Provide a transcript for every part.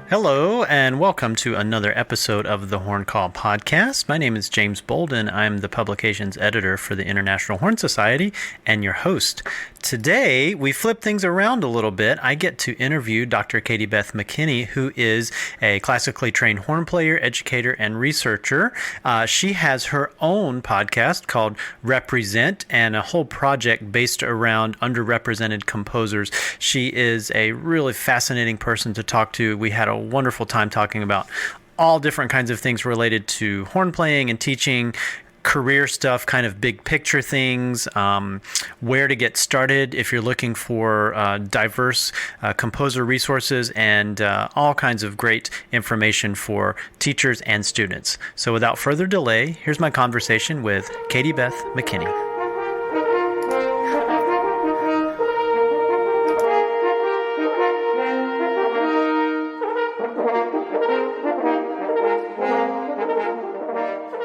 Hello, and welcome to another episode of the Horn Call Podcast. My name is James Bolden. I'm the publications editor for the International Horn Society and your host. Today, we flip things around a little bit. I get to interview Dr. Caiti Beth McKinney, who is a classically trained horn player, educator, and researcher. She has her own podcast called Represent and a whole project based around underrepresented composers. She is a really fascinating person to talk to. We had a wonderful time talking about all different kinds of things related to horn playing and teaching, career stuff, kind of big picture things, where to get started if you're looking for diverse composer resources, and all kinds of great information for teachers and students. So without further delay, here's my conversation with Caiti Beth McKinney.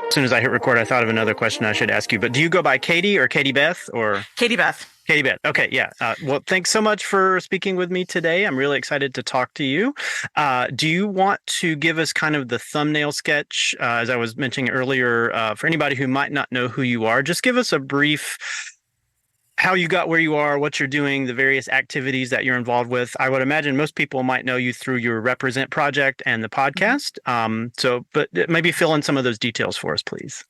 As soon as I hit record, I thought of another question I should ask you. But do you go by Caiti or Caiti Beth or Caiti Beth? Caiti Beth. Okay, yeah. Well, thanks so much for speaking with me today. I'm really excited to talk to you. Do you want to give us kind of the thumbnail sketch, as I was mentioning earlier, for anybody who might not know who you are? Just give us a brief how you got where you are, what you're doing, the various activities that you're involved with. I would imagine most people might know you through your Represent project and the podcast. But maybe fill in some of those details for us, please.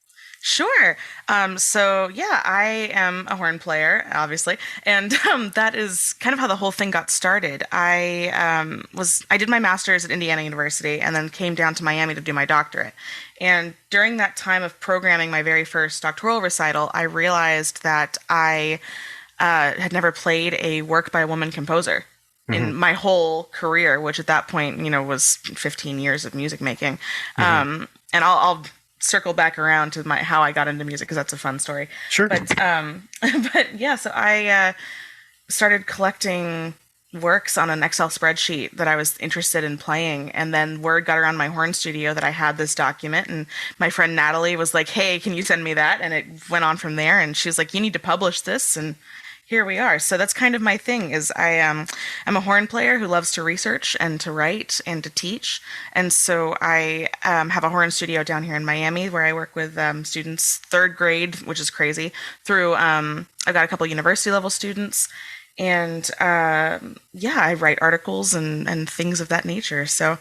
Sure. I am a horn player, obviously, and that is kind of how the whole thing got started. I did my master's at Indiana University and then came down to Miami to do my doctorate. And during that time of programming my very first doctoral recital, I realized that I had never played a work by a woman composer in my whole career, which at that point, was 15 years of music making. And I'll circle back around to how I got into music because that's a fun story. Sure. So I started collecting works on an Excel spreadsheet that I was interested in playing, and then word got around my horn studio that I had this document, and my friend Natalie was like, "Hey, can you send me that?" And it went on from there, and she was like, "You need to publish this," and here we are. So that's kind of my thing. I'm a horn player who loves to research and to write and to teach, and so I have a horn studio down here in Miami where I work with students third grade, which is crazy, through I've got a couple university level students, and I write articles and things of that nature. So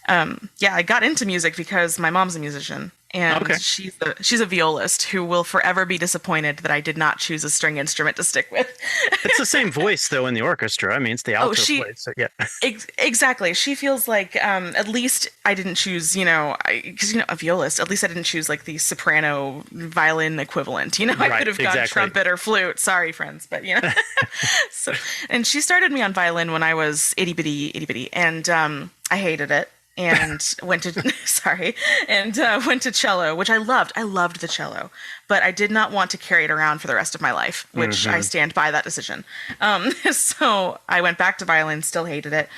I got into music because my mom's a musician. And Okay. she's a violist who will forever be disappointed that I did not choose a string instrument to stick with. It's the same voice, though, in the orchestra. I mean, it's the alto voice. So, yeah. Exactly. She feels like at least I didn't choose, because a violist. At least I didn't choose like the soprano violin equivalent. I Right, could have gone exactly. trumpet or flute. Sorry, friends, but So, and she started me on violin when I was itty bitty, and I hated it. And went to went to cello, which I loved. I loved the cello, but I did not want to carry it around for the rest of my life, which I stand by that decision. So I went back to violin, still hated it.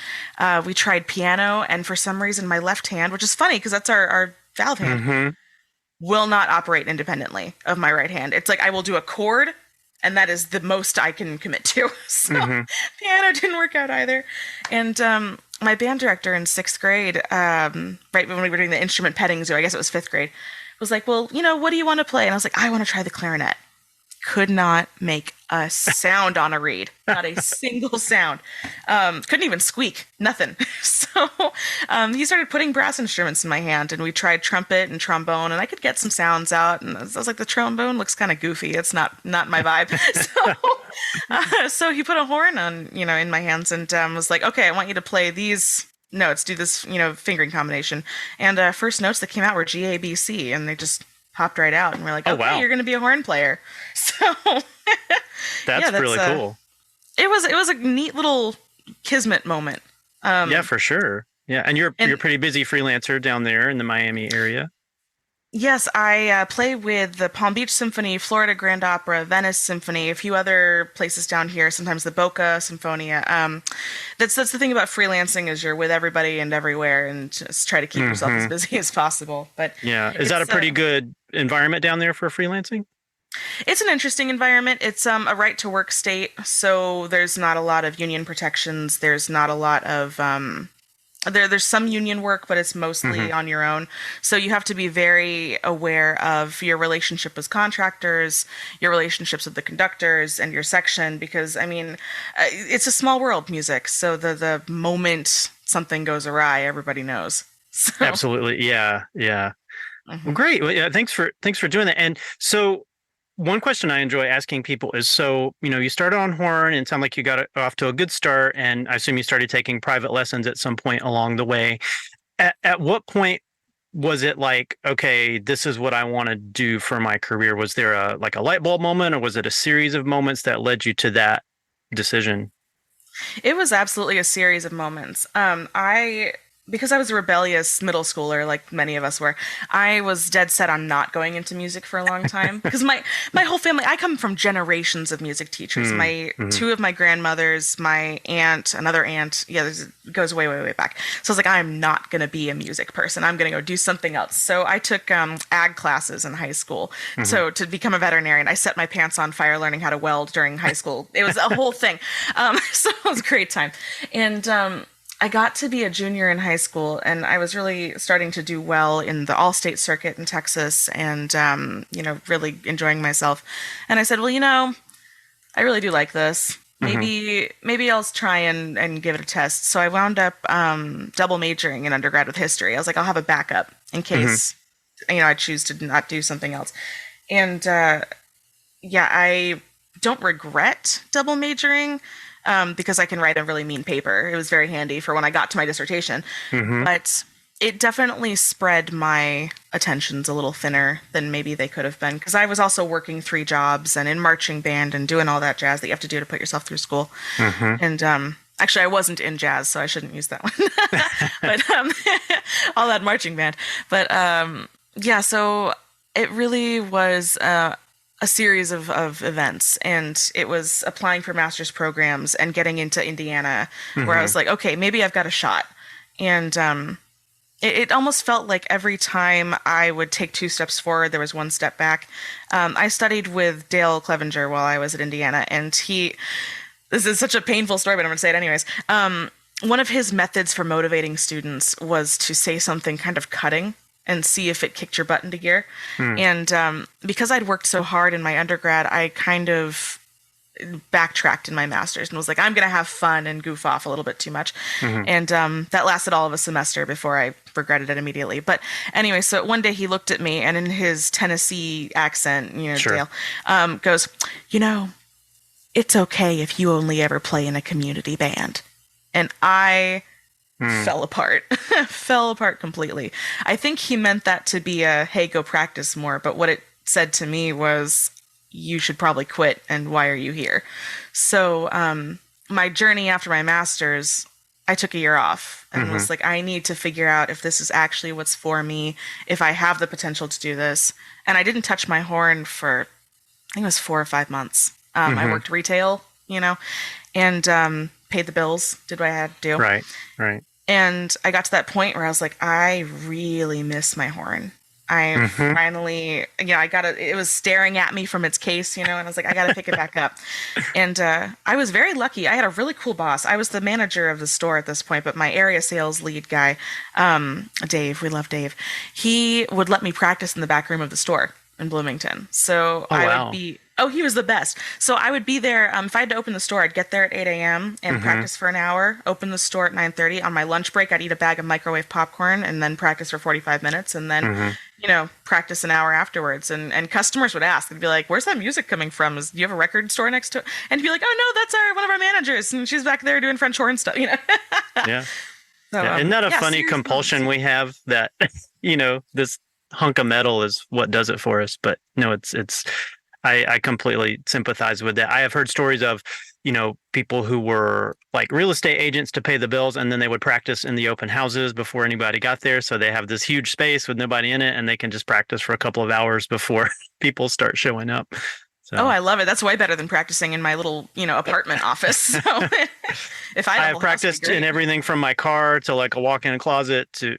We tried piano, and for some reason, my left hand, which is funny because that's our valve hand, will not operate independently of my right hand. It's like I will do a chord, and that is the most I can commit to. So piano didn't work out either, and my band director in sixth grade, right when we were doing the instrument petting zoo, I guess it was fifth grade, was like, "Well, what do you want to play?" And I was like, "I want to try the clarinet." Could not make a sound on a reed, not a single sound. Couldn't even squeak, nothing. So he started putting brass instruments in my hand, and we tried trumpet and trombone, and I could get some sounds out. And I was like, the trombone looks kind of goofy. It's not my vibe. So he put a horn on, in my hands, and was like, "Okay, I want you to play these notes, do this, fingering combination." And first notes that came out were G, A, B, C, and they just popped right out, and we're like, Oh, "Okay, wow. you're going to be a horn player." So That's really cool. It was a neat little kismet moment. Yeah, for sure. Yeah, and you're pretty busy freelancer down there in the Miami area. Yes, I play with the Palm Beach Symphony, Florida Grand Opera, Venice Symphony, a few other places down here, sometimes the Boca Symphonia. That's the thing about freelancing is you're with everybody and everywhere and just try to keep yourself as busy as possible. But yeah, is that a pretty good environment down there for freelancing? It's an interesting environment. It's a right to work state, so there's not a lot of union protections. There's not a lot of There's some union work, but it's mostly on your own. So you have to be very aware of your relationship with contractors, your relationships with the conductors, and your section. Because I mean, it's a small world, music. So the moment something goes awry, everybody knows. So. Absolutely. Yeah. Yeah. Well, Mhm. great. Well, yeah, thanks for doing that. And so one question I enjoy asking people is, so, you started on horn and it sounded like you got off to a good start, and I assume you started taking private lessons at some point along the way. At what point was it like, okay, this is what I want to do for my career? Was there a light bulb moment, or was it a series of moments that led you to that decision? It was absolutely a series of moments. Because I was a rebellious middle schooler, like many of us were, I was dead set on not going into music for a long time. Because my whole family, I come from generations of music teachers. My Mm-hmm. two of my grandmothers, my aunt, another aunt, yeah, it goes way, way, way back. So I was like, I'm not gonna be a music person. I'm gonna go do something else. So I took ag classes in high school. Mm-hmm. So to become a veterinarian, I set my pants on fire learning how to weld during high school. It was a whole thing. So it was a great time, and I got to be a junior in high school, and I was really starting to do well in the all-state circuit in Texas, and really enjoying myself. And I said, well, I really do like this. Mm-hmm. Maybe I'll try and give it a test. So I wound up double majoring in undergrad with history. I was like, I'll have a backup in Mm-hmm. case I choose to not do something else. And yeah, I don't regret double majoring because I can write a really mean paper. It was very handy for when I got to my dissertation. Mm-hmm. But it definitely spread my attentions a little thinner than maybe they could have been, because I was also working three jobs and in marching band and doing all that jazz that you have to do to put yourself through school. Mm-hmm. And actually, I wasn't in jazz, so I shouldn't use that one. But all that marching band. But yeah, so it really was a series of events, and it was applying for master's programs and getting into Indiana, where I Mm-hmm. was like, okay, maybe I've got a shot. And it almost felt like every time I would take two steps forward, there was one step back. I studied with Dale Clevenger while I was at Indiana, and this is such a painful story, but I'm going to say it anyways. One of his methods for motivating students was to say something kind of cutting and see if it kicked your butt into gear. Mm-hmm. And because I'd worked so hard in my undergrad, I kind of backtracked in my master's and was like, I'm going to have fun and goof off a little bit too much. And that lasted all of a semester before I regretted it immediately. But anyway, so one day he looked at me and in his Tennessee accent, Sure. Dale, goes, it's okay if you only ever play in a community band. And I Mm. fell apart, fell apart completely. I think he meant that to be a, hey, go practice more. But what it said to me was, you should probably quit. And why are you here? So my journey after my master's, I took a year off and Mm-hmm. was like, I need to figure out if this is actually what's for me, if I have the potential to do this. And I didn't touch my horn for, I think it was 4 or 5 months. I Mm-hmm. worked retail, and paid the bills, did what I had to do. Right. Right. And I got to that point where I was like, I really miss my horn. I Mm-hmm. finally, it was staring at me from its case, and I was like, I got to pick it back up. And I was very lucky. I had a really cool boss. I was the manager of the store at this point, but my area sales lead guy, Dave, we love Dave, he would let me practice in the back room of the store in Bloomington. So Oh, I wow. would be, oh, he was the best. So I would be there. If I had to open the store, I'd get there at 8 a.m. and Mm-hmm. practice for an hour, open the store at 9:30. On my lunch break, I'd eat a bag of microwave popcorn and then practice for 45 minutes and then, Mm-hmm. practice an hour afterwards. And customers would ask, they'd be like, where's that music coming from? Do you have a record store next to it? And he'd be like, oh, no, that's one of our managers. And she's back there doing French horn stuff. Yeah. So, Yeah. Isn't that a yeah, funny serious compulsion moments. we have that, this hunk of metal is what does it for us? But no, I completely sympathize with that. I have heard stories of, people who were like real estate agents to pay the bills, and then they would practice in the open houses before anybody got there. So they have this huge space with nobody in it, and they can just practice for a couple of hours before people start showing up. Oh, So I love it. That's way better than practicing in my little, apartment office. So if I I had a have whole house, it'd be practiced in great. everything from my car to like a walk-in closet to,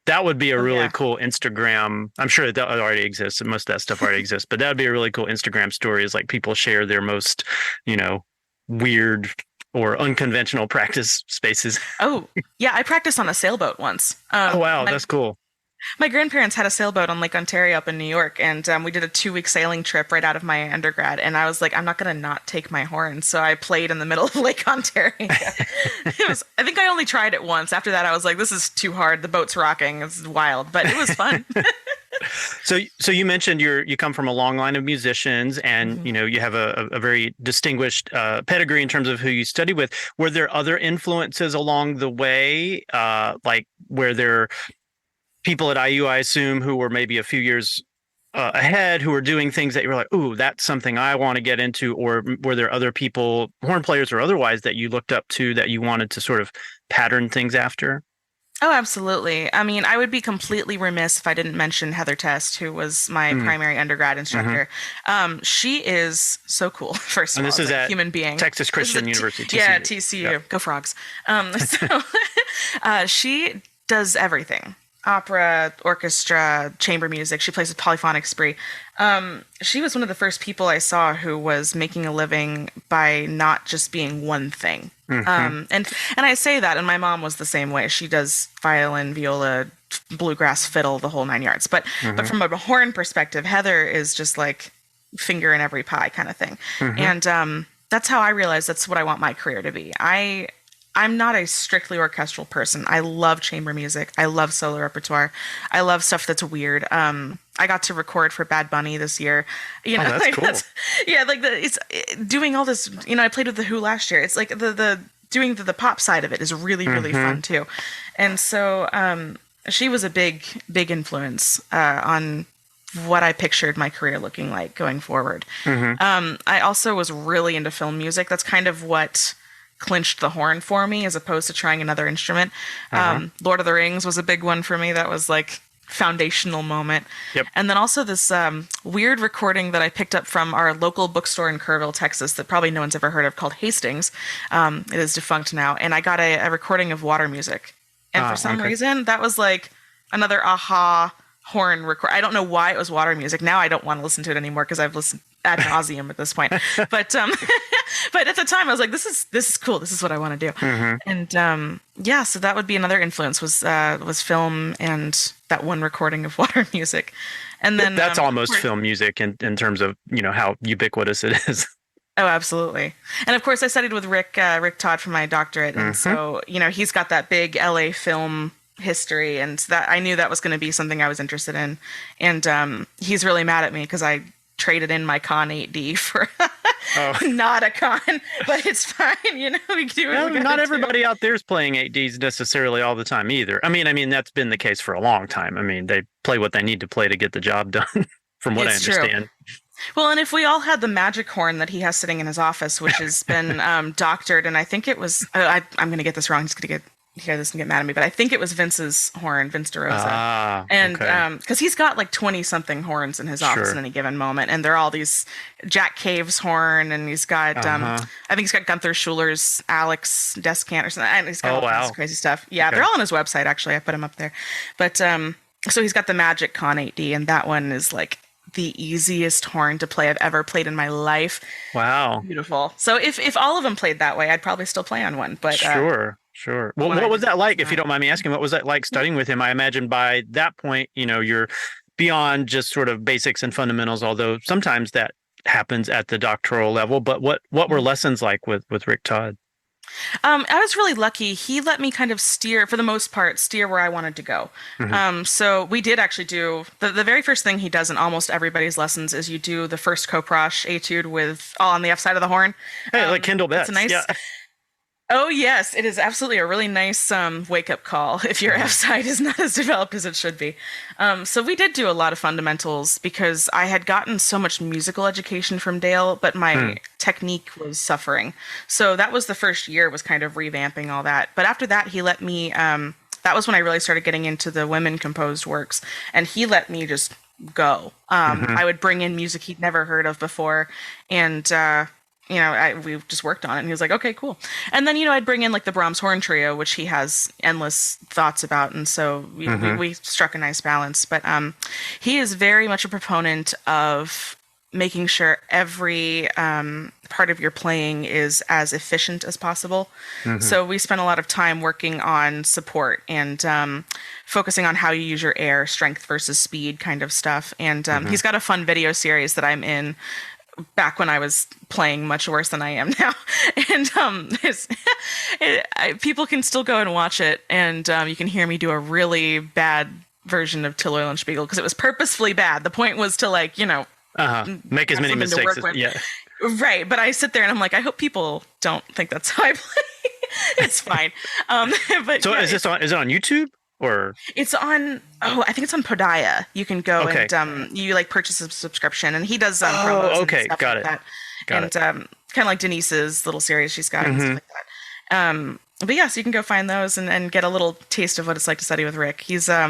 that would be a Oh, really yeah. cool Instagram. I'm sure that already exists, and most of that stuff already exists, but that would be a really cool Instagram story, is like people share their most, weird or unconventional practice spaces? Oh, yeah, I practiced on a sailboat once. Oh, wow, My that's cool. my grandparents had a sailboat on Lake Ontario up in New York, and we did a 2-week sailing trip right out of my undergrad. And I was like, I'm not gonna not take my horn, so I played in the middle of Lake Ontario. It was. I think I only tried it once. After that, I was like, this is too hard. The boat's rocking. It's wild, but it was fun. So you mentioned you come from a long line of musicians, and Mhm. you have a very distinguished pedigree in terms of who you study with. Were there other influences along the way, like where there people at IU, I assume, who were maybe a few years ahead, who were doing things that you were like, "Ooh, that's something I want to get into," or were there other people, horn players or otherwise, that you looked up to that you wanted to sort of pattern things after? Oh, absolutely. I mean, I would be completely remiss if I didn't mention Heather Test, who was my Mm-hmm. primary undergrad Mm-hmm. instructor. She is so cool, first of And all, this as is a at human being. Texas This is Christian University, yeah, TCU. TCU. Yep. Go Frogs. So she does everything. Opera, orchestra, chamber music. She plays with Polyphonic Spree. She was one of the first people I saw who was making a living by not just being one thing. Mm-hmm. And I say that, and my mom was the same way. She does violin, viola, bluegrass, fiddle, the whole 9 yards. But Mm-hmm. from a horn perspective, Heather is just like finger in every pie kind of thing. Mm-hmm. And that's how I realized that's what I want my career to be. I'm not a strictly orchestral person. I love chamber music. I love solo repertoire. I love stuff that's weird. I got to record for Bad Bunny this year. You Oh, know, that's like cool. yeah, like doing all this. You know, I played with the Who last year. It's like the doing the pop side of it is really really Mm-hmm. fun too. And so she was a big influence on what I pictured my career looking like going forward. Mm-hmm. I also was really into film music. That's kind of what clinched the horn for me as opposed to trying another instrument. Uh-huh. Lord of the Rings was a big one for me. That was like foundational moment. Yep. And then also this weird recording that I picked up from our local bookstore in Kerrville, Texas, that probably no one's ever heard of, called Hastings. It is defunct now. And I got a recording of water music. And for some Okay. reason, that was like another aha horn record. I don't know why it was water music. Now I don't want to listen to it anymore because I've listened ad nauseum at this point. But but at the time I was like, this is cool. This is what I want to do. Mm-hmm. And yeah, so that would be another influence was film and that one recording of water music. And then That's almost film music in terms of how ubiquitous it is. oh, absolutely. And of course, I studied with Rick Todd for my doctorate, and Mm-hmm. so he's got that big LA film history, and that I knew that was going to be something I was interested in. And he's really mad at me because I traded in my Con 8D for Oh. not a Con, but it's fine. We can do what Well, we gotta not do. everybody out there is playing 8Ds necessarily all the time either. I mean that's been the case for a long time. I mean, they play what they need to play to get the job done, from what I It's true. understand. Well, and if we all had the magic horn that he has sitting in his office, which has been doctored, and I think it was, I'm going to get this wrong. He's going to get mad at me, but I think it was Vince's horn, Vince DeRosa. Ah, And okay. because he's got like 20 something horns in his office Sure. at any given moment, and they're all these Jack Cave's horn, and he's got Uh-huh. I think he's got Gunther Schuler's Alex Descant or something, and he's got Oh, all kinds wow. of crazy stuff. Yeah, Okay. they're all on his website actually. I put them up there, but so he's got the Magic Con 8D, and that one is like the easiest horn to play I've ever played in my life. Wow. Beautiful. So if all of them played that way, I'd probably still play on one. But Sure, sure. Well, when I what was just that like, if you don't mind me asking? What was that like studying with him? I imagine by that point, you're beyond just sort of basics and fundamentals, although sometimes that happens at the doctoral level. But what were lessons like with Rick Todd? I was really lucky. He let me kind of steer, for the most part, steer where I wanted to go. Mhm. So we did actually do the very first thing he does in almost everybody's lessons is you do the first Coproche etude with all on the F side of the horn. Hey, like Kendall It's Betts. a nice. Yeah. Oh yes, it is absolutely a really nice wake up call if your F side is not as developed as it should be. So we did do a lot of fundamentals because I had gotten so much musical education from Dale, but my technique was suffering. So that was the first year, was kind of revamping all that. But after that, he let me. That was when I really started getting into the women composed works, and he let me just go. I would bring in music he'd never heard of before, and we just worked on it, and he was like, okay, cool. And then, I'd bring in like the Brahms Horn Trio, which he has endless thoughts about. And so we struck a nice balance. But he is very much a proponent of making sure every part of your playing is as efficient as possible. So we spent a lot of time working on support and focusing on how you use your air, strength versus speed kind of stuff. And he's got a fun video series that I'm in back when I was playing much worse than I am now. And people can still go and watch it, and you can hear me do a really bad version of Till Oil and Spiegel because it was purposefully bad. The point was to make as many mistakes as, right. But I sit there and I'm like, I hope people don't think that's how I play. It's fine. But so is it on YouTube or it's on? Oh, I think it's on Podaya. You can go and you purchase a subscription, and he does promos. Okay, and stuff got like it. That. Got and it. Kind of like Denise's little series she's got and stuff like that. But yeah, so you can go find those and get a little taste of what it's like to study with Rick. He's a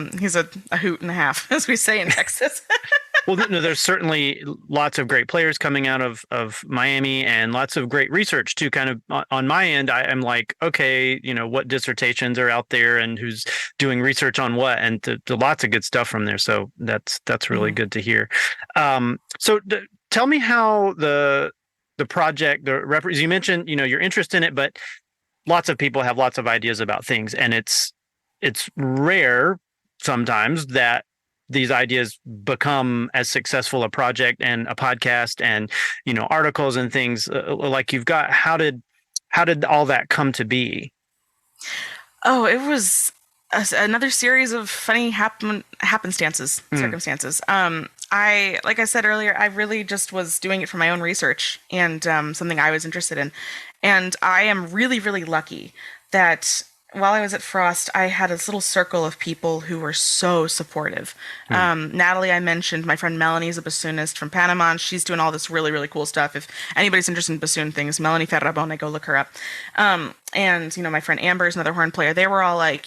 hoot and a half, as we say in Texas. Well, no, there's certainly lots of great players coming out of Miami and lots of great research too. Kind of on my end, I'm like, okay, what dissertations are out there and who's doing research on what, and lots of good stuff from there. So that's really good to hear. So tell me how the project, you mentioned, your interest in it, but lots of people have lots of ideas about things, and it's rare sometimes that these ideas become as successful a project and a podcast and articles and things like you've got. How did all that come to be? Oh, it was another series of funny circumstances. Like I said earlier, I really just was doing it for my own research and something I was interested in. And I am really, really lucky that while I was at Frost, I had this little circle of people who were so supportive. Natalie, I mentioned, my friend Melanie is a bassoonist from Panama, and she's doing all this really, really cool stuff. If anybody's interested in bassoon things, Melanie Ferrabone, go look her up. And, my friend Amber is another horn player. They were all like,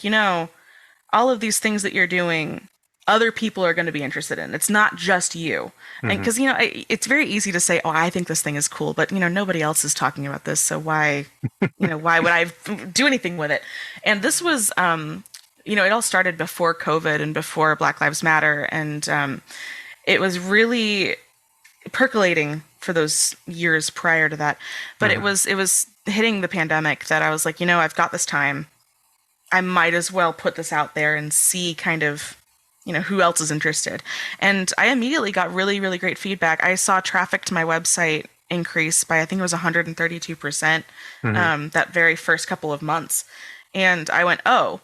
all of these things that you're doing, other people are going to be interested in. It's not just you. And because, it's very easy to say, oh, I think this thing is cool, but, nobody else is talking about this. So why would I do anything with it? And this was, it all started before COVID and before Black Lives Matter. And it was really percolating for those years prior to that. But it was hitting the pandemic that I was like, I've got this time. I might as well put this out there and see kind of, who else is interested. And I immediately got really, really great feedback. I saw traffic to my website increase by, I think it was 132% that very first couple of months. And I went, oh,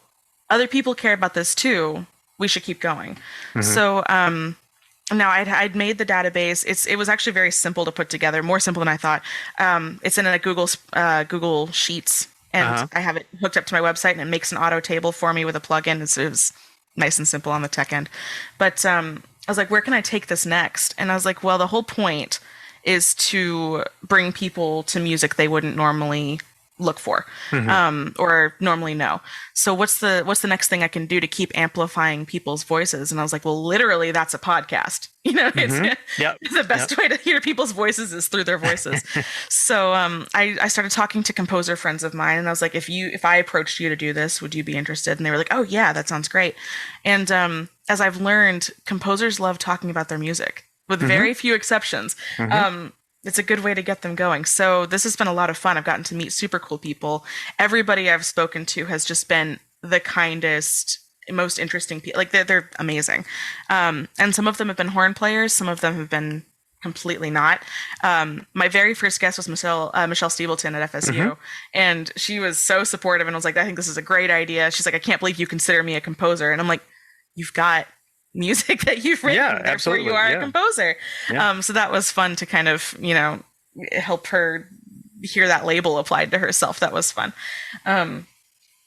other people care about this too. We should keep going. So now I'd made the database. It was actually very simple to put together, more simple than I thought. It's in a Google Sheets, and I have it hooked up to my website, and it makes an auto table for me with a plugin. It was nice and simple on the tech end. But I was like, where can I take this next? And I was like, well, the whole point is to bring people to music they wouldn't normally look for or normally know. So what's the next thing I can do to keep amplifying people's voices? And I was like, well, literally that's a podcast. It's the best way to hear people's voices is through their voices. So I started talking to composer friends of mine, and I was like, if I approached you to do this, would you be interested? And they were like, oh yeah, that sounds great. And as I've learned, composers love talking about their music, with very few exceptions. It's a good way to get them going. So this has been a lot of fun. I've gotten to meet super cool people. Everybody I've spoken to has just been the kindest, most interesting people. Like they're amazing. And some of them have been horn players. Some of them have been completely not. My very first guest was Michelle Stebleton at FSU. And she was so supportive and was like, I think this is a great idea. She's like, I can't believe you consider me a composer. And I'm like, you've got music that you've written, therefore you are a composer. So that was fun to kind of, help her hear that label applied to herself. That was fun. But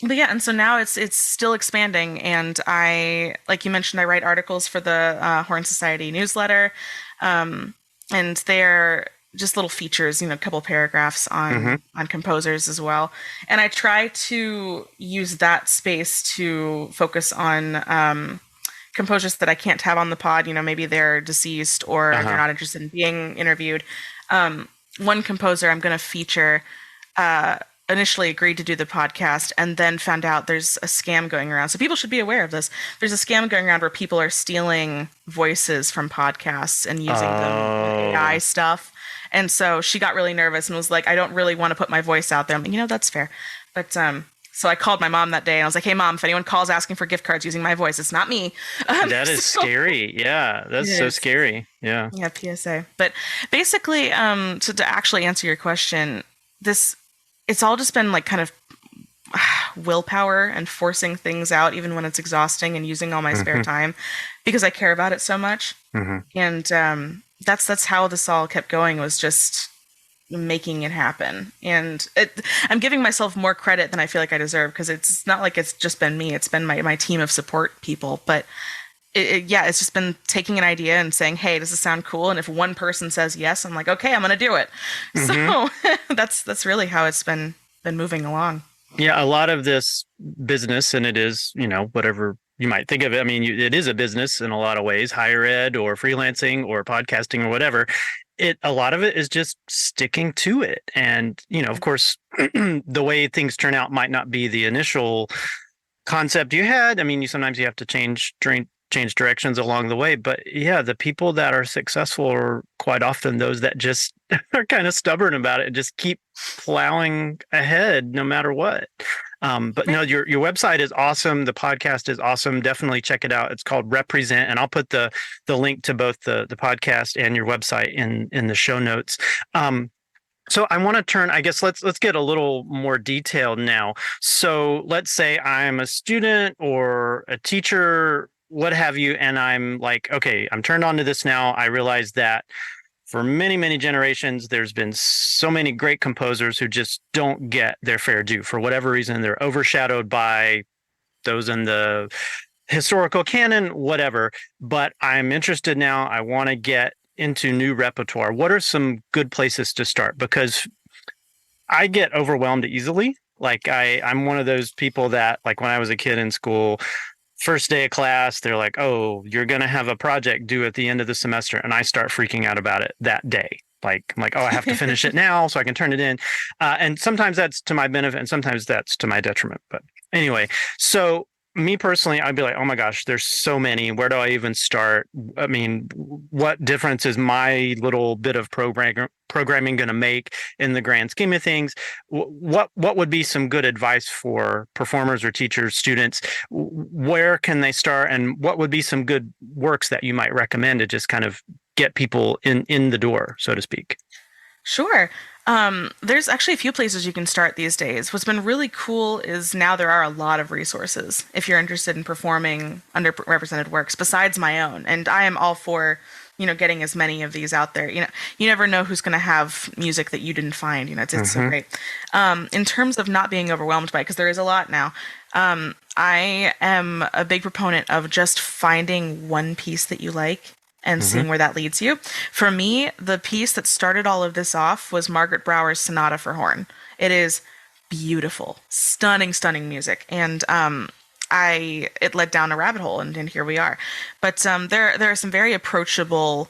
yeah, and so now it's still expanding, and I, like you mentioned, I write articles for the Horn Society newsletter, and they're just little features, a couple paragraphs on composers as well. And I try to use that space to focus on composers that I can't have on the pod. Maybe they're deceased or they're not interested in being interviewed. One composer I'm going to feature initially agreed to do the podcast and then found out there's a scam going around. So people should be aware of this. There's a scam going around where people are stealing voices from podcasts and using them in AI stuff. And so she got really nervous and was like, I don't really want to put my voice out there. I'm like, that's fair. But so I called my mom that day and I was like, hey, Mom, if anyone calls asking for gift cards using my voice, it's not me. That is scary. Yeah, that's so scary. Yeah. Yeah, PSA. But basically, to actually answer your question, it's all just been like kind of willpower and forcing things out, even when it's exhausting, and using all my spare time because I care about it so much. And that's how this all kept going, was just making it happen. And I'm giving myself more credit than I feel like I deserve, because it's not like it's just been me. It's been my team of support people. But it's just been taking an idea and saying, hey, does this sound cool? And if one person says yes, I'm like, okay, I'm going to do it. So that's really how it's been moving along. Yeah, a lot of this business, and it is, whatever you might think of it. I mean, it is a business in a lot of ways, higher ed or freelancing or podcasting or whatever. A lot of it is just sticking to it. And, of course, the way things turn out might not be the initial concept you had. I mean, sometimes you have to change directions along the way. But yeah, the people that are successful are quite often those that just are kind of stubborn about it and just keep plowing ahead no matter what. But no, your website is awesome. The podcast is awesome. Definitely check it out. It's called Represent, and I'll put the link to both the podcast and your website in the show notes. So I want to turn, I guess let's get a little more detailed now. So let's say I'm a student or a teacher, what have you, and I'm like, okay, I'm turned on to this now. I realize that for many, many generations, there's been so many great composers who just don't get their fair due. For whatever reason, they're overshadowed by those in the historical canon, whatever. But I'm interested now. I want to get into new repertoire. What are some good places to start? Because I get overwhelmed easily. Like I'm one of those people that, like, when I was a kid in school, first day of class, they're like, oh, you're going to have a project due at the end of the semester. And I start freaking out about it that day. I'm like, oh, I have to finish it now so I can turn it in. And sometimes that's to my benefit and sometimes that's to my detriment. But anyway, so me personally, I'd be like, oh my gosh, there's so many. Where do I even start? I mean, what difference is my little bit of programming going to make in the grand scheme of things? What would be some good advice for performers or teachers, students? Where can they start? And what would be some good works that you might recommend to just kind of get people in the door, so to speak? Sure. There's actually a few places you can start these days. What's been really cool is now there are a lot of resources if you're interested in performing underrepresented works besides my own. And I am all for, getting as many of these out there. You never know who's going to have music that you didn't find. It's so great. In terms of not being overwhelmed by it, because there is a lot now, I am a big proponent of just finding one piece that you like and seeing where that leads you. For me, the piece that started all of this off was Margaret Brower's Sonata for Horn. It is beautiful, stunning music. And it led down a rabbit hole, and here we are. But there are some very approachable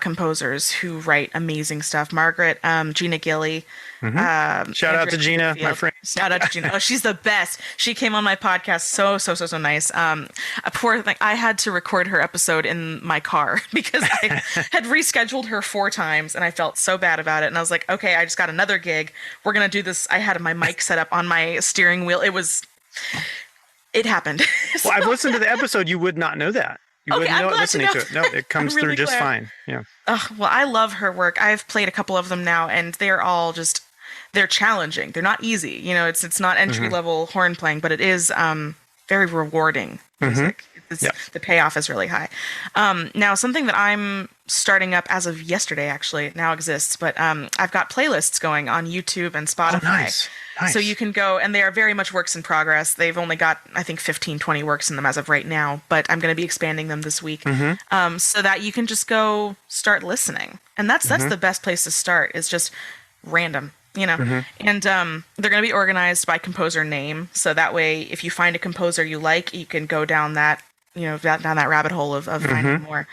composers who write amazing stuff. Margaret, Gina Gillie. Shout out to Gina, my friend. Shout out to Gina. Oh, she's the best. She came on my podcast. So nice. A poor thing. I had to record her episode in my car because I had rescheduled her 4 times and I felt so bad about it. And I was like, okay, I just got another gig. We're going to do this. I had my mic set up on my steering wheel. It happened. Well, I've listened to the episode. You would not know that. You wouldn't know it listening to it. No, it comes really through just glad. fine. Yeah. Well, I love her work. I've played a couple of them now, and they're all they're challenging. They're not easy. It's not entry level horn playing, but it is very rewarding music. The payoff is really high. Now, something that I'm starting up as of yesterday, actually, it now exists, but I've got playlists going on YouTube and Spotify. Oh, nice. So you can go, and they are very much works in progress. They've only got, I think, 15, 20 works in them as of right now, but I'm going to be expanding them this week so that you can just go start listening. And that's the best place to start, is just random. And they're going to be organized by composer name. So that way, if you find a composer you like, you can go down that, down that rabbit hole of finding more.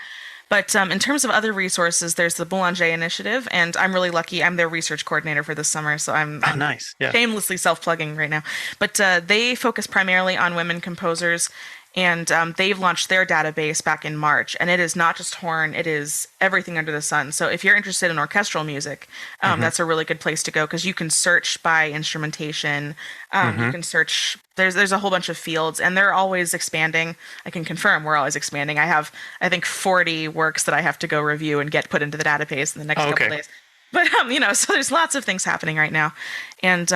But in terms of other resources, there's the Boulanger Initiative, and I'm really lucky. I'm their research coordinator for this summer, so Oh, I'm nice. Yeah. shamelessly self-plugging right now. But they focus primarily on women composers, and they've launched their database back in March. And it is not just horn; it is everything under the sun. So if you're interested in orchestral music, that's a really good place to go because you can search by instrumentation. You can search. There's a whole bunch of fields, and they're always expanding. I can confirm we're always expanding. I have, I think, 40 works that I have to go review and get put into the database in the next Oh, couple okay. days. But so there's lots of things happening right now, and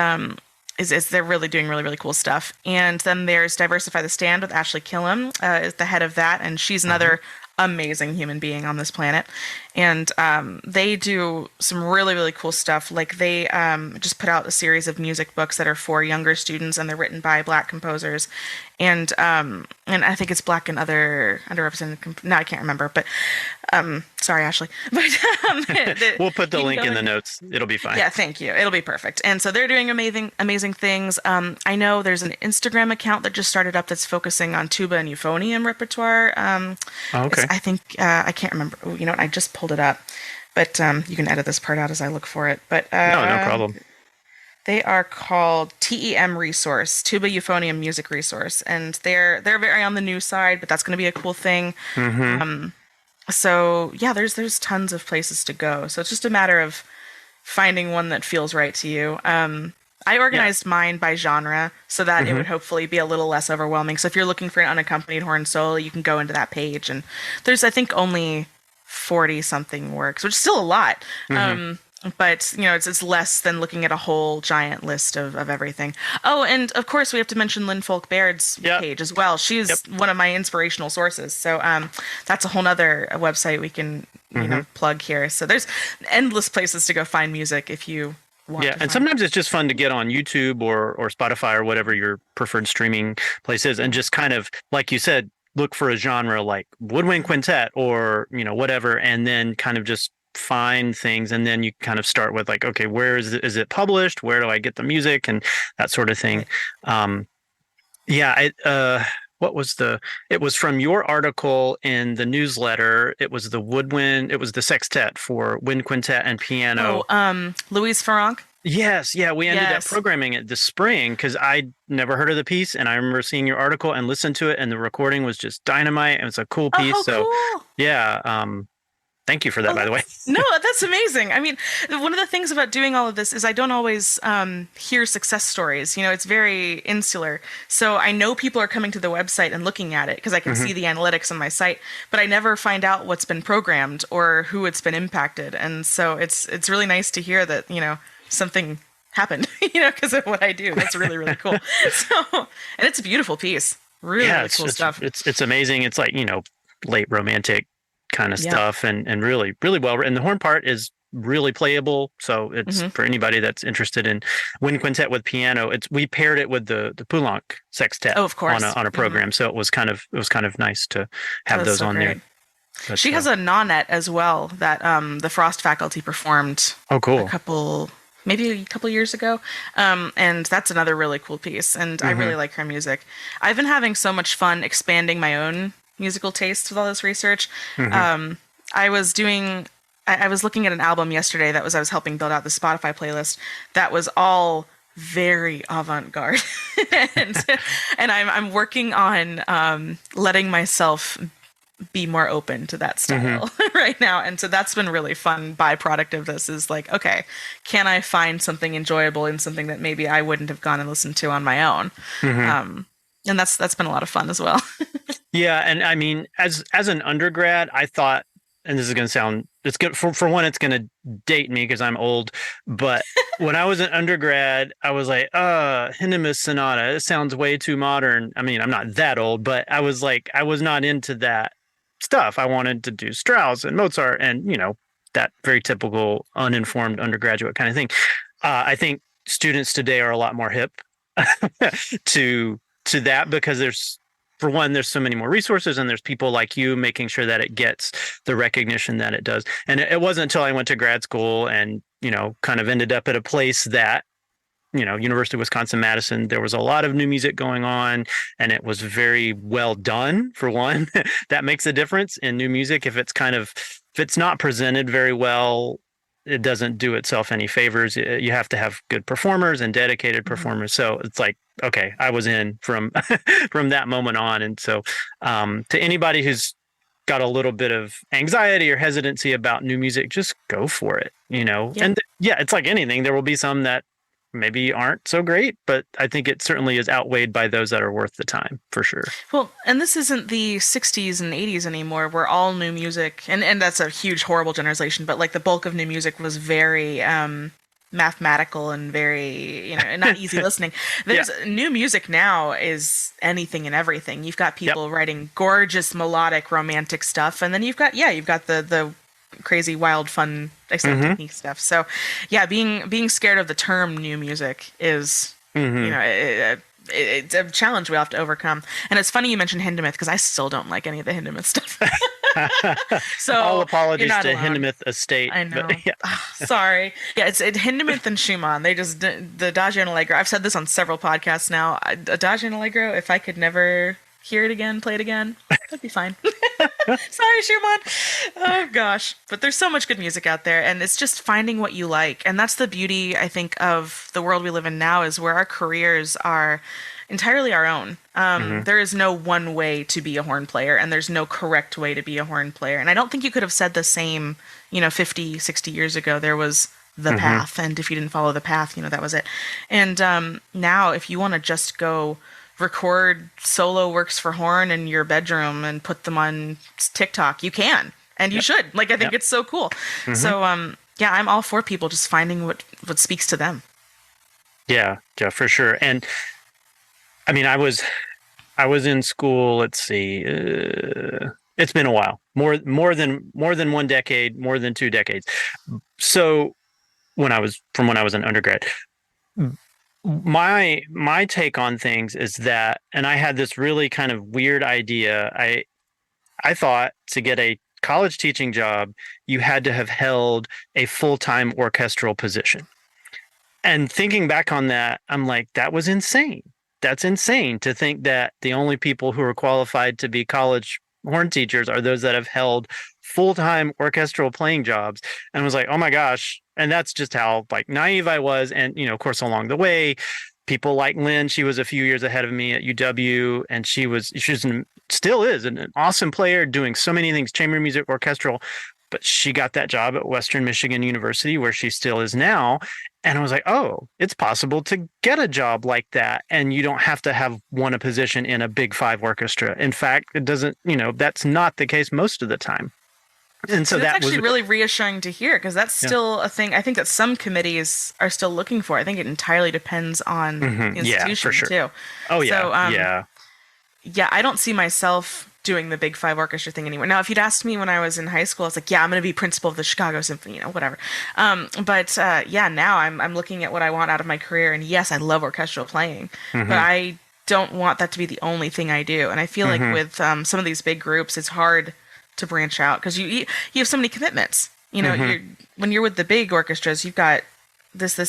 is they're really doing really really cool stuff. And then there's Diversify the Stand with Ashley Killam is the head of that, and she's another amazing human being on this planet. And they do some really really cool stuff. Like they just put out a series of music books that are for younger students, and they're written by Black composers. And I think it's Black and other underrepresented. No, I can't remember, but sorry, Ashley. But We'll put the you can link go in the and- notes. It'll be fine. Yeah, thank you. It'll be perfect. And so they're doing amazing things. I know there's an Instagram account that just started up that's focusing on tuba and euphonium repertoire. Oh, okay. I think I can't remember. Oh, you know what? I just pulled it up, but you can edit this part out as I look for it. But No problem. they are called TEM Resource, Tuba Euphonium Music Resource, and they're very on the new side, but that's going to be a cool thing. So yeah, there's tons of places to go. So it's just a matter of finding one that feels right to you. I organized mine by genre so that it would hopefully be a little less overwhelming. So if you're looking for an unaccompanied horn solo, you can go into that page, and there's I think only 40 something works, which is still a lot. But it's less than looking at a whole giant list of everything. Oh, and of course we have to mention Lynn Foulk Baird's page as well. She's one of my inspirational sources. So that's a whole nother website we can plug here. So there's endless places to go find music if you want. Yeah, to and find sometimes it's just fun to get on YouTube or Spotify or whatever your preferred streaming place is, and just kind of, like you said, look for a genre like woodwind quintet or whatever, and then kind of just find things, and then you kind of start with like, okay, where is it published? Where do I get the music and that sort of thing? What was it was from your article in the newsletter. It was the sextet for wind quintet and piano. Louise Farronk. Yes, yeah, we ended up Yes. programming it this spring because I'd never heard of the piece, and I remember seeing your article and listened to it, and the recording was just dynamite, and it's a cool piece. Oh, So cool. yeah, thank you for that, by the way. No, that's amazing. I mean, one of the things about doing all of this is I don't always hear success stories. It's very insular. So I know people are coming to the website and looking at it because I can see the analytics on my site, but I never find out what's been programmed or who it's been impacted. And so it's really nice to hear that, something happened, because of what I do. That's really, really cool. And it's a beautiful piece. Really, Yeah, really cool stuff. It's amazing. It's like late romantic kind of Yeah. stuff, and really really well written. The horn part is really playable, so it's for anybody that's interested in wind quintet with piano. We paired it with the Poulenc sextet Oh, of course. on a program, so it was kind of nice to have That's those so on great. there. But, She has a nonet as well that the Frost faculty performed oh cool. maybe a couple years ago. And that's another really cool piece. And I really like her music. I've been having so much fun expanding my own musical tastes with all this research. I was looking at an album yesterday I was helping build out the Spotify playlist that was all very avant-garde. and I'm working on letting myself be more open to that style right now. And so that's been really fun byproduct of this is like, okay, can I find something enjoyable in something that maybe I wouldn't have gone and listened to on my own? And that's been a lot of fun as well. Yeah, and I mean, as an undergrad, I thought, and this is going to sound, it's good for one, it's going to date me because I'm old. But when I was an undergrad, I was like, Hindemus Sonata, it sounds way too modern. I mean, I'm not that old, but I was not into that stuff. I wanted to do Strauss and Mozart and that very typical uninformed undergraduate kind of thing. I think students today are a lot more hip to that because there's so many more resources, and there's people like you making sure that it gets the recognition that it does. And it wasn't until I went to grad school and kind of ended up at a place that University of Wisconsin-Madison, there was a lot of new music going on, and it was very well done, for one. That makes a difference in new music. If it's not presented very well, it doesn't do itself any favors. You have to have good performers and dedicated performers. So it's like, okay, I was in from from that moment on. And so to anybody who's got a little bit of anxiety or hesitancy about new music, just go for it, Yeah. And it's like anything. There will be some that maybe aren't so great, but I think it certainly is outweighed by those that are worth the time, for sure. Well, and this isn't the 60s and 80s anymore, where all new music, and that's a huge, horrible generalization, but like the bulk of new music was very mathematical and very, not easy listening. There's new music now is anything and everything. You've got people writing gorgeous, melodic, romantic stuff, and then you've got the crazy, wild, fun, extended technique stuff. So, being scared of the term new music is, it's a challenge we have to overcome. And it's funny you mentioned Hindemith, because I still don't like any of the Hindemith stuff. So all apologies to alone. Hindemith Estate. I know. Sorry. Yeah, it's Hindemith and Schumann. They just, the Adagio and Allegro. I've said this on several podcasts now. Adagio and Allegro, if I could never hear it again, play it again, that'd be fine. Sorry, Schumann. Oh, gosh. But there's so much good music out there, and it's just finding what you like. And that's the beauty, I think, of the world we live in now, is where our careers are entirely our own. There is no one way to be a horn player, and there's no correct way to be a horn player. And I don't think you could have said the same, 50, 60 years ago. There was the path, and if you didn't follow the path, that was it. And now, if you want to just go record solo works for horn in your bedroom and put them on TikTok, you can, and you should. Like, I think it's so cool. So, I'm all for people just finding what speaks to them. Yeah, for sure. And I mean, I was in school. Let's see, it's been a while, more than 1 decade, more than 2 decades. So when I was an undergrad, my take on things is that, and I had this really kind of weird idea. I thought to get a college teaching job, you had to have held a full-time orchestral position. And thinking back on that, I'm like, that was insane. That's insane to think that the only people who are qualified to be college horn teachers are those that have held full-time orchestral playing jobs. And I was like, oh my gosh. And that's just how like naive I was. And, of course, along the way, people like Lynn, she was a few years ahead of me at UW, and still is an awesome player, doing so many things, chamber music, orchestral. But she got that job at Western Michigan University, where she still is now. And I was like, oh, it's possible to get a job like that. And you don't have to have won a position in a Big Five orchestra. In fact, it doesn't, that's not the case most of the time. And so that's actually really reassuring to hear, because that's still a thing I think that some committees are still looking for. I think it entirely depends on the institution, too. Oh, yeah. So, I don't see myself doing the Big Five orchestra thing anymore. Now, if you'd asked me when I was in high school, I was like, I'm going to be principal of the Chicago Symphony, whatever. But now I'm looking at what I want out of my career. And yes, I love orchestral playing, but I don't want that to be the only thing I do. And I feel like with some of these big groups, it's hard to branch out, because you have so many commitments. When you're with the big orchestras, you've got this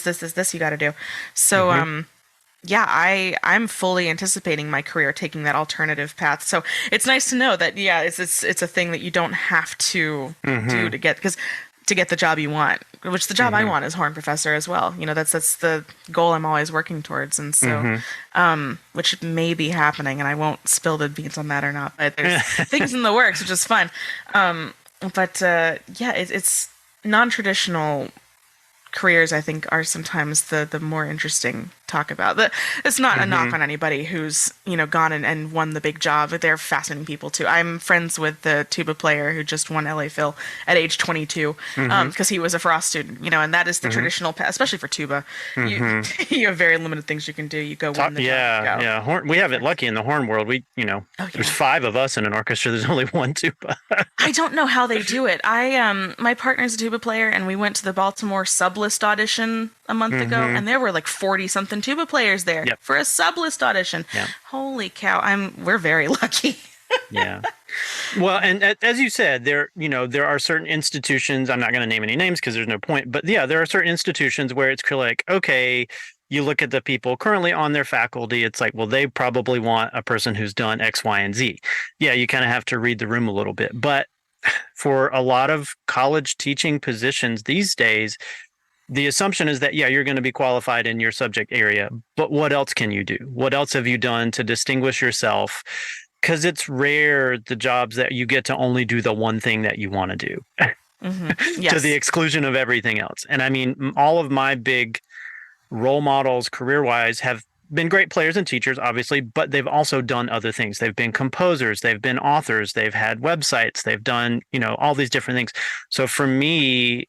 you got to do. So I'm fully anticipating my career taking that alternative path. So it's nice to know that it's a thing that you don't have to do to get the job you want, which the job I want is horn professor as well. That's the goal I'm always working towards. And so, which may be happening, and I won't spill the beans on that or not, but there's things in the works, which is fun. It's non-traditional careers, I think, are sometimes the more interesting talk about. It's not a knock on anybody who's gone and won the big job. They're fascinating people too. I'm friends with the tuba player who just won LA Phil at age 22 because he was a Frost student. And that is the traditional path, especially for tuba. You have very limited things you can do. You go win the job. Yeah. Horn, we have it lucky in the horn world. There's 5 of us in an orchestra. There's only 1 tuba. I don't know how they do it. My partner's a tuba player, and we went to the Baltimore sublist audition a month ago, and there were like 40 something tuba players there for a sublist audition. Holy cow. We're very lucky. Yeah. Well, and as you said, there are certain institutions, I'm not going to name any names because there's no point, but there are certain institutions where it's like, okay, you look at the people currently on their faculty, it's like, well, they probably want a person who's done X, Y, and Z. Yeah, you kind of have to read the room a little bit. But for a lot of college teaching positions these days, the assumption is that, yeah, you're going to be qualified in your subject area, but what else can you do? What else have you done to distinguish yourself? Because it's rare the jobs that you get to only do the one thing that you want to do Yes. to the exclusion of everything else. And I mean, all of my big role models career wise have been great players and teachers, obviously, but they've also done other things. They've been composers, they've been authors, they've had websites, they've done, all these different things. So for me,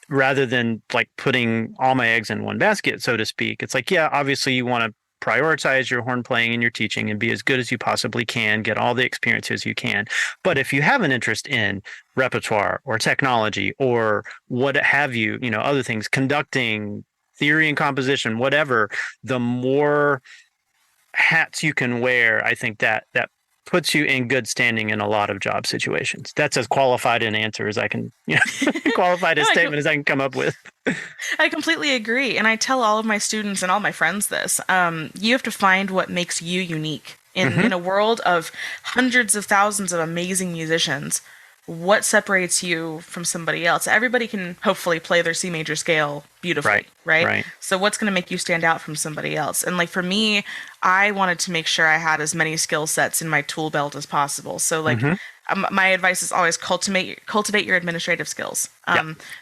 rather than like putting all my eggs in one basket, so to speak, it's like, yeah, obviously you want to prioritize your horn playing and your teaching and be as good as you possibly can, get all the experiences you can. But if you have an interest in repertoire or technology or what have you, other things, conducting, theory and composition, whatever, the more hats you can wear, I think that puts you in good standing in a lot of job situations. That's as qualified an answer as I can, qualified a statement as I can come up with. I completely agree. And I tell all of my students and all my friends this. You have to find what makes you unique. In a world of hundreds of thousands of amazing musicians, what separates you from somebody else? Everybody can hopefully play their C major scale beautifully, right? So what's going to make you stand out from somebody else? And like for me, I wanted to make sure I had as many skill sets in my tool belt as possible. So like my advice is always cultivate your administrative skills.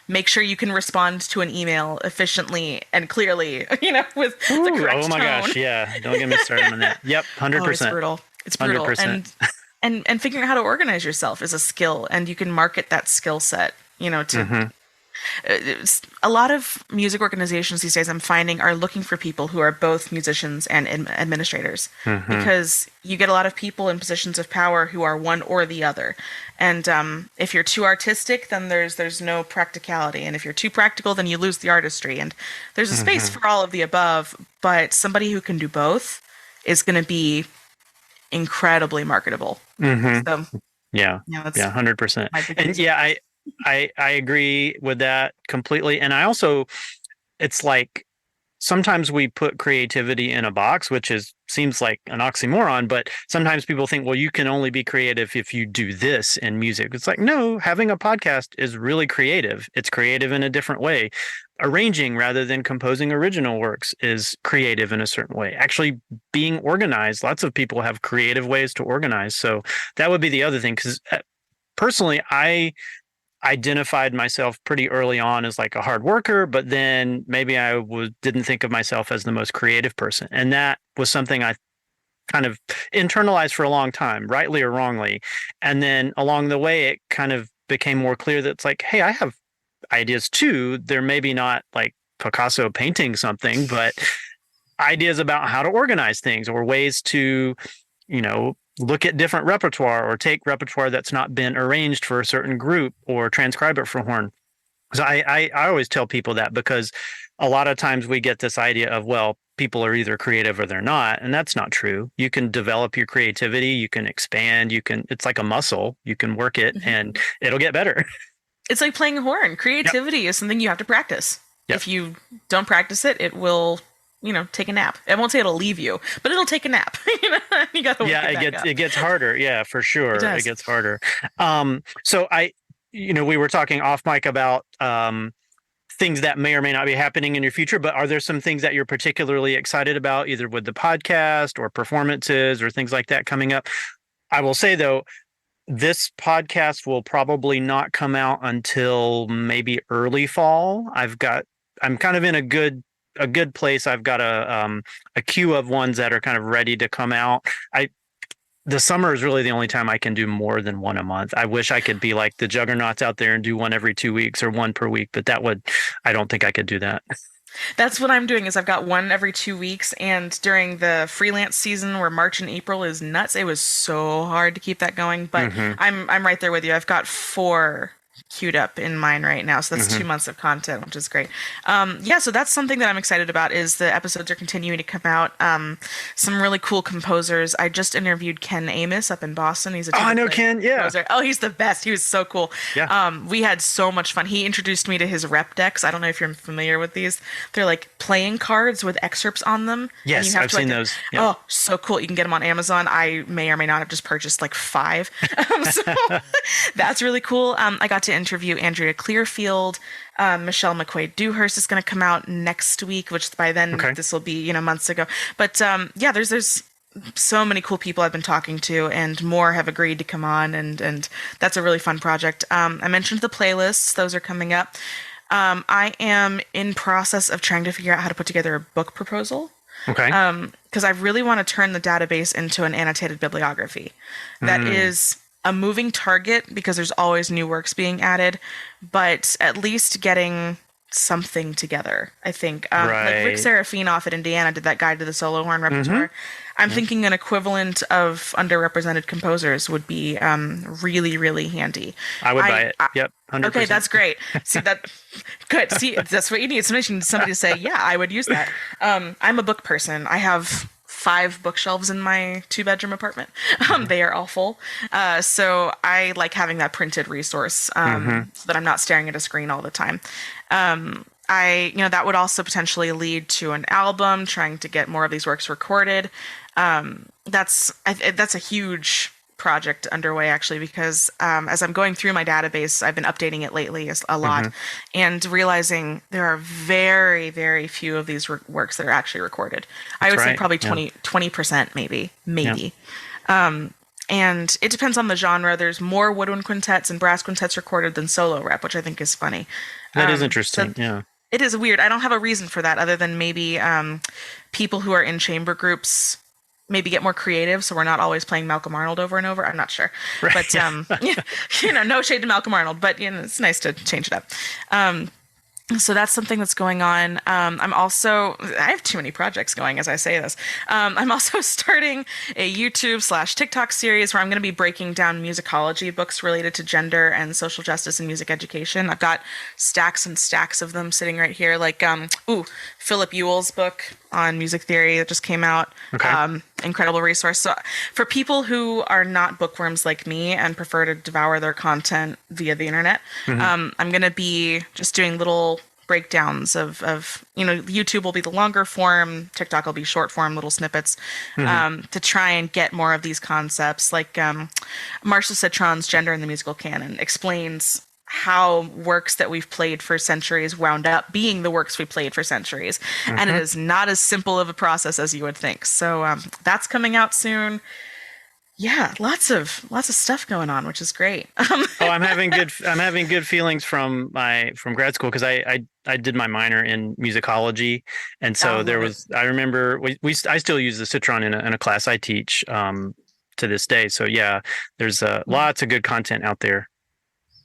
Make sure you can respond to an email efficiently and clearly, with the correct tone. Oh my gosh, yeah. Don't get me started on that. Yep, 100%. Oh, it's brutal. It's brutal. 100%. And figuring out how to organize yourself is a skill, and you can market that skill set, to a lot of music organizations these days I'm finding are looking for people who are both musicians and administrators, because you get a lot of people in positions of power who are one or the other. And if you're too artistic, then there's no practicality. And if you're too practical, then you lose the artistry. And there's a space for all of the above, but somebody who can do both is going to be incredibly marketable. So, yeah, 100%. And yeah, I agree with that completely. And I also, it's like sometimes we put creativity in a box, which seems like an oxymoron, but sometimes people think, well, you can only be creative if you do this in music. It's like, no, having a podcast is really creative. It's creative in a different way. Arranging rather than composing original works is creative in a certain way. Actually being organized, lots of people have creative ways to organize. So that would be the other thing. Because personally, I identified myself pretty early on as like a hard worker, but then maybe I didn't think of myself as the most creative person. And that was something I kind of internalized for a long time, rightly or wrongly. And then along the way, it kind of became more clear that it's like, hey, I have ideas too. They're maybe not like Picasso painting something, but ideas about how to organize things or ways to, look at different repertoire or take repertoire that's not been arranged for a certain group or transcribe it for horn. So I always tell people that, because a lot of times we get this idea of, well, people are either creative or they're not. And that's not true. You can develop your creativity. You can expand. It's like a muscle. You can work it and it'll get better. It's like playing a horn. Creativity is something you have to practice. If you don't practice it, it will, take a nap. I won't say it'll leave you, but it'll take a nap. You got to it gets harder. Yeah, for sure. It gets harder. So we were talking off mic about things that may or may not be happening in your future, but are there some things that you're particularly excited about, either with the podcast or performances or things like that coming up? I will say though, this podcast will probably not come out until maybe early fall. I'm kind of in a good place. I've got a queue of ones that are kind of ready to come out. The summer is really the only time I can do more than one a month. I wish I could be like the juggernauts out there and do one every 2 weeks or one per week, but I don't think I could do that. That's what I'm doing, is I've got one every 2 weeks, and during the freelance season where March and April is nuts, it was so hard to keep that going, but I'm right there with you. I've got four queued up in mine right now. So that's 2 months of content, which is great. Yeah, so that's something that I'm excited about is the episodes are continuing to come out. Some really cool composers. I just interviewed Ken Amos up in Boston. He's a Oh, I know tuba player, Ken. Yeah. composer. Oh, he's the best. He was so cool. Yeah. We had so much fun. He introduced me to his rep decks. I don't know if you're familiar with these. They're like playing cards with excerpts on them. Yes, and you have I've to, seen like, those. Yeah. Oh, so cool. You can get them on Amazon. I may or may not have just purchased like 5. So that's really cool. I got to interview Andrea Clearfield. Michelle McQuaid-Dewhurst is going to come out next week, which by then this will be, months ago. But yeah, there's so many cool people I've been talking to, and more have agreed to come on, and that's a really fun project. I mentioned the playlists; those are coming up. I am in process of trying to figure out how to put together a book proposal. Okay. Because I really want to turn the database into an annotated bibliography. That is a moving target because there's always new works being added, but at least getting something together, I think. Like Rick Serafinoff at Indiana did that guide to the solo horn repertoire. I'm thinking an equivalent of underrepresented composers would be really, really handy. I would buy it. Yep. 100%. Okay, that's great. See that? Good. See, that's what you need. Somebody to say, yeah, I would use that. I'm a book person. I have 5 bookshelves in my 2-bedroom apartment. They are all full. So I like having that printed resource so that I'm not staring at a screen all the time. That would also potentially lead to an album, trying to get more of these works recorded. That's a huge project underway, actually, because as I'm going through my database, I've been updating it lately a lot, and realizing there are very, very few of these works that are actually recorded. I would say probably 20%, maybe. Yeah. And it depends on the genre. There's more woodwind quintets and brass quintets recorded than solo rep, which I think is funny. That is interesting. Yeah. It is weird. I don't have a reason for that other than maybe people who are in chamber groups maybe get more creative, so we're not always playing Malcolm Arnold over and over. I'm not sure. Right. But, no shade to Malcolm Arnold, but, it's nice to change it up. So that's something that's going on. I have too many projects going as I say this. I'm also starting a YouTube/TikTok series where I'm going to be breaking down musicology books related to gender and social justice and music education. I've got stacks and stacks of them sitting right here. Like, Philip Ewell's book on music theory that just came out. Okay. Incredible resource. So for people who are not bookworms like me and prefer to devour their content via the internet, I'm going to be just doing little breakdowns of YouTube will be the longer form, TikTok will be short form, little snippets, to try and get more of these concepts. Like Marcia Citron's Gender in the Musical Canon explains how works that we've played for centuries wound up being the works we played for centuries. And it is not as simple of a process as you would think. So that's coming out soon. Yeah, lots of stuff going on, which is great. I'm having good feelings from grad school because I did my minor in musicology, and so I remember I still use the Citron in a class I teach to this day. So yeah, there's lots of good content out there.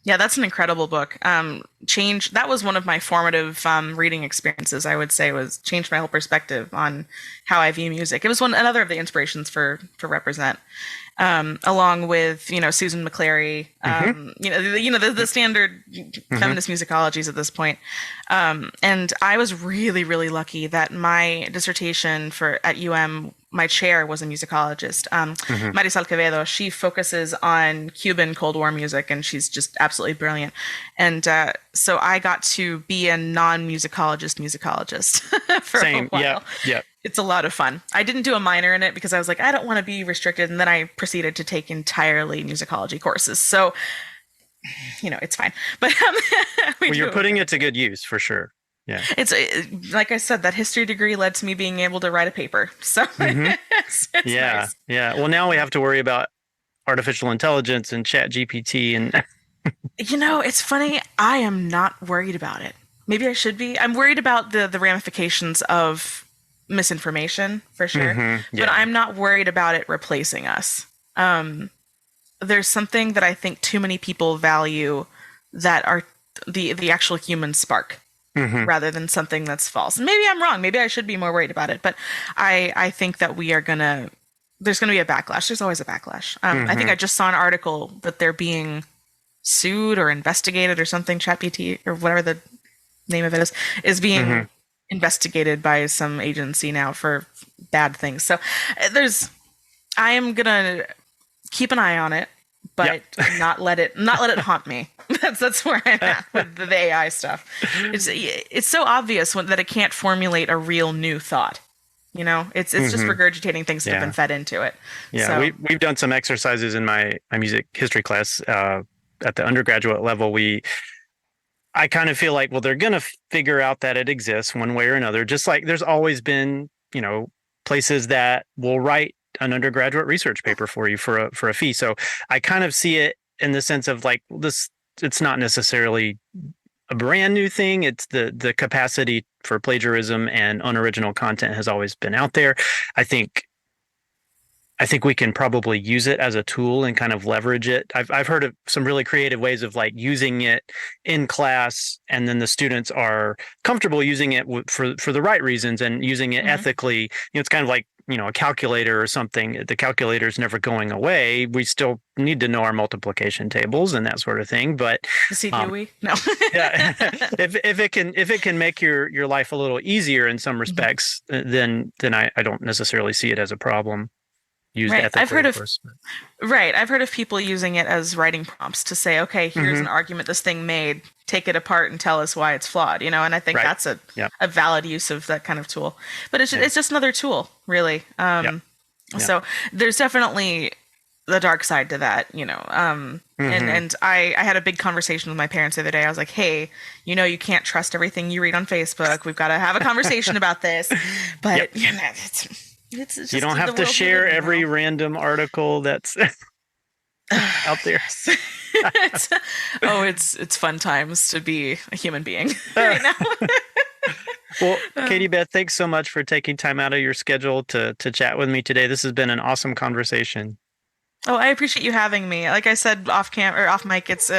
Yeah, that's an incredible book. That was one of my formative reading experiences, I would say, was changed my whole perspective on how I view music. It was another of the inspirations for Represent, along with, Susan McClary, the standard feminist musicologies at this point. And I was really, really lucky that my dissertation at UM, my chair was a musicologist. Marisol Quevedo, she focuses on Cuban Cold War music, and she's just absolutely brilliant. And so I got to be a non-musicologist for a while. Yeah. It's a lot of fun. I didn't do a minor in it because I was like, I don't want to be restricted. And then I proceeded to take entirely musicology courses. So, it's fine. But you're putting it to good use for sure. Yeah. It's like I said, that history degree led to me being able to write a paper. So it's nice. Yeah. Well, now we have to worry about artificial intelligence and Chat GPT and it's funny. I am not worried about it. Maybe I should be. I'm worried about the ramifications of misinformation for sure, but I'm not worried about it replacing us. There's something that I think too many people value that are the actual human spark. Rather than something that's false. And maybe I'm wrong. Maybe I should be more worried about it. But I think that there's going to be a backlash. There's always a backlash. I think I just saw an article that they're being sued or investigated or something. ChatGPT or whatever the name of it is being investigated by some agency now for bad things. So I am gonna keep an eye on it, but not let it haunt me. That's where I'm at with the AI stuff. It's so obvious that it can't formulate a real new thought. It's just regurgitating things that have been fed into it. Yeah, so. we've done some exercises in my music history class at the undergraduate level. I kind of feel like, well, they're going to figure out that it exists one way or another. Just like there's always been, places that will write an undergraduate research paper for you for a fee. So I kind of see it in the sense of like this. It's not necessarily a brand new thing. It's the capacity for plagiarism and unoriginal content has always been out there. I think we can probably use it as a tool and kind of leverage it. I've heard of some really creative ways of like using it in class, and then the students are comfortable using it for the right reasons and using it ethically. It's kind of like a calculator or something. The calculator is never going away. We still need to know our multiplication tables and that sort of thing. But do we? No. Yeah, if it can make your life a little easier in some respects, then I don't necessarily see it as a problem. Used ethically, I've heard of people using it as writing prompts to say, okay, here's an argument this thing made, take it apart and tell us why it's flawed, and I think that's a valid use of that kind of tool. But it's just another tool, really. So there's definitely the dark side to that, and I had a big conversation with my parents the other day. I was like, hey, you can't trust everything you read on Facebook. We've got to have a conversation about this. But it's just, you don't have to share every random article that's out there. It's fun times to be a human being right now. Well, Caiti Beth, thanks so much for taking time out of your schedule to chat with me today. This has been an awesome conversation. Oh, I appreciate you having me. Like I said off mic, it's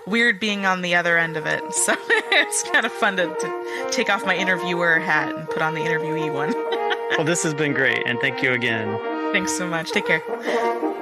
weird being on the other end of it. So it's kind of fun to take off my interviewer hat and put on the interviewee one. Well, this has been great, and thank you again. Thanks so much. Take care.